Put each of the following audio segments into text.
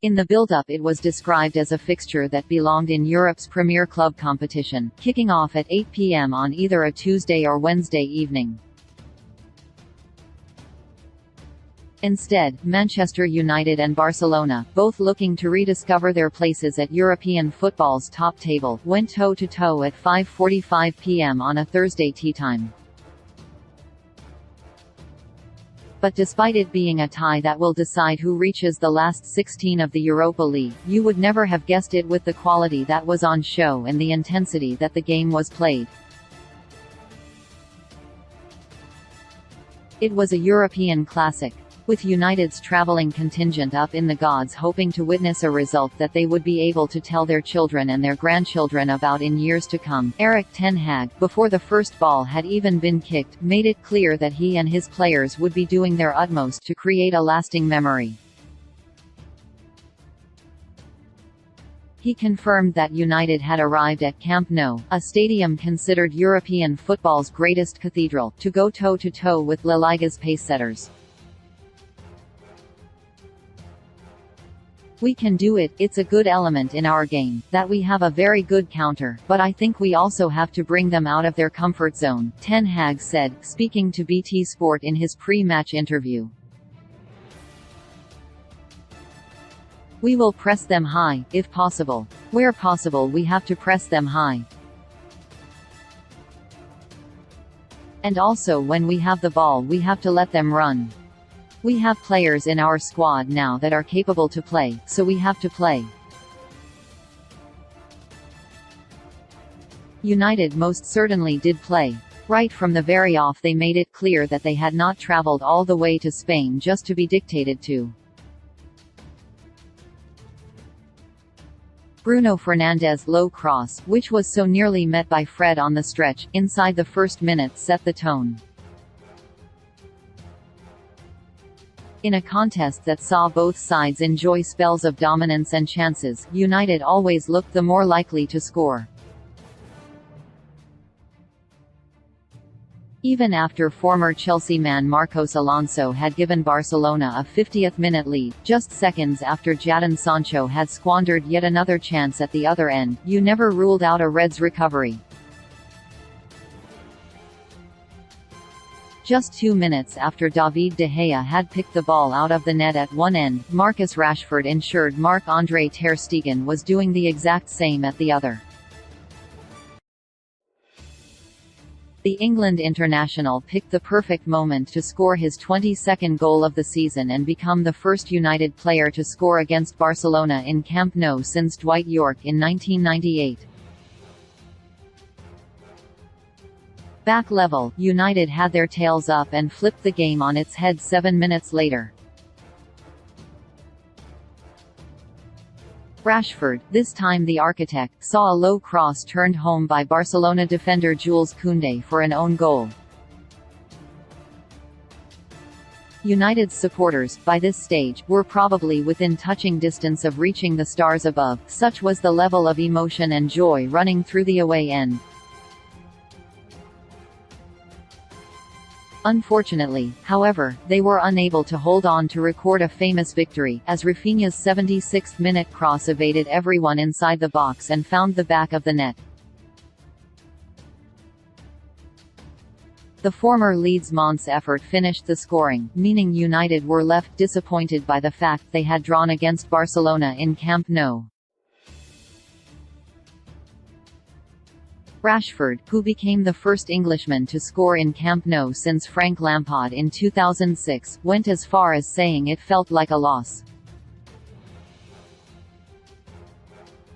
In the build-up it was described as a fixture that belonged in Europe's premier club competition, kicking off at 8 p.m. on either a Tuesday or Wednesday evening. Instead, Manchester United and Barcelona, both looking to rediscover their places at European football's top table, went toe-to-toe at 5:45 p.m. on a Thursday tea time. But despite it being a tie that will decide who reaches the last 16 of the Europa League, you would never have guessed it with the quality that was on show and the intensity that the game was played. It was a European classic, with United's travelling contingent up in the gods hoping to witness a result that they would be able to tell their children and their grandchildren about in years to come. Erik Ten Hag, before the first ball had even been kicked, made it clear that he and his players would be doing their utmost to create a lasting memory. He confirmed that United had arrived at Camp Nou, a stadium considered European football's greatest cathedral, to go toe-to-toe with La Liga's pacesetters. "We can do it, it's a good element in our game, that we have a very good counter, but I think we also have to bring them out of their comfort zone," Ten Hag said, speaking to BT Sport in his pre-match interview. "We will press them high, if possible. Where possible we have to press them high. And also when we have the ball we have to let them run. We have players in our squad now that are capable to play, so we have to play." United most certainly did play. Right from the very off they made it clear that they had not travelled all the way to Spain just to be dictated to. Bruno Fernandes' low cross, which was so nearly met by Fred on the stretch, inside the first minute set the tone. In a contest that saw both sides enjoy spells of dominance and chances, United always looked the more likely to score. Even after former Chelsea man Marcos Alonso had given Barcelona a 50th-minute lead, just seconds after Jadon Sancho had squandered yet another chance at the other end, you never ruled out a Reds recovery. Just 2 minutes after David De Gea had picked the ball out of the net at one end, Marcus Rashford ensured Marc-Andre ter Stegen was doing the exact same at the other. The England international picked the perfect moment to score his 22nd goal of the season and become the first United player to score against Barcelona in Camp Nou since Dwight Yorke in 1998. Back level, United had their tails up and flipped the game on its head 7 minutes later. Rashford, this time the architect, saw a low cross turned home by Barcelona defender Jules Koundé for an own goal. United's supporters, by this stage, were probably within touching distance of reaching the stars above, such was the level of emotion and joy running through the away end. Unfortunately, however, they were unable to hold on to record a famous victory, as Rafinha's 76th-minute cross evaded everyone inside the box and found the back of the net. The former Leeds Mons effort finished the scoring, meaning United were left disappointed by the fact they had drawn against Barcelona in Camp Nou. Rashford, who became the first Englishman to score in Camp Nou since Frank Lampard in 2006, went as far as saying it felt like a loss.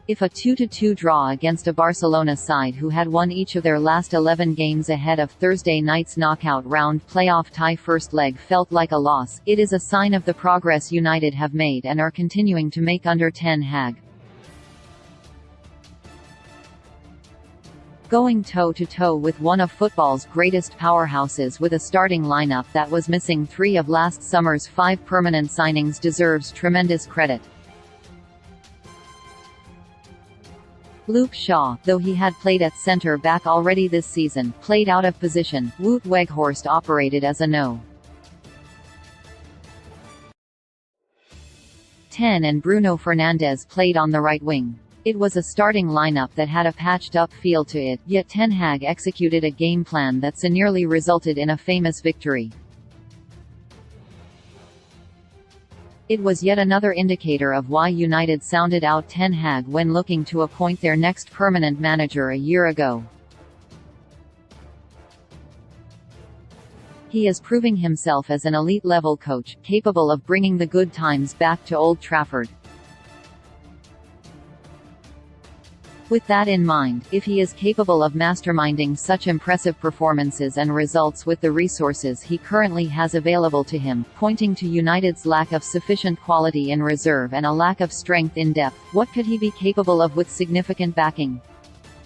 If a 2-2 draw against a Barcelona side who had won each of their last 11 games ahead of Thursday night's knockout round playoff tie first leg felt like a loss, it is a sign of the progress United have made and are continuing to make under Ten Hag. Going toe-to-toe with one of football's greatest powerhouses with a starting lineup that was missing 3 of last summer's 5 permanent signings deserves tremendous credit. Luke Shaw, though he had played at centre-back already this season, played out of position. Wout Weghorst operated as a no. 10 and Bruno Fernandes played on the right wing. It was a starting lineup that had a patched-up feel to it, yet Ten Hag executed a game plan that so nearly resulted in a famous victory. It was yet another indicator of why United sounded out Ten Hag when looking to appoint their next permanent manager a year ago. He is proving himself as an elite-level coach, capable of bringing the good times back to Old Trafford. With that in mind, if he is capable of masterminding such impressive performances and results with the resources he currently has available to him, pointing to United's lack of sufficient quality in reserve and a lack of strength in depth, what could he be capable of with significant backing?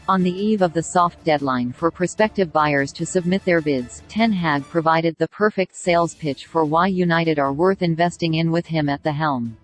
On the eve of the soft deadline for prospective buyers to submit their bids, Ten Hag provided the perfect sales pitch for why United are worth investing in with him at the helm.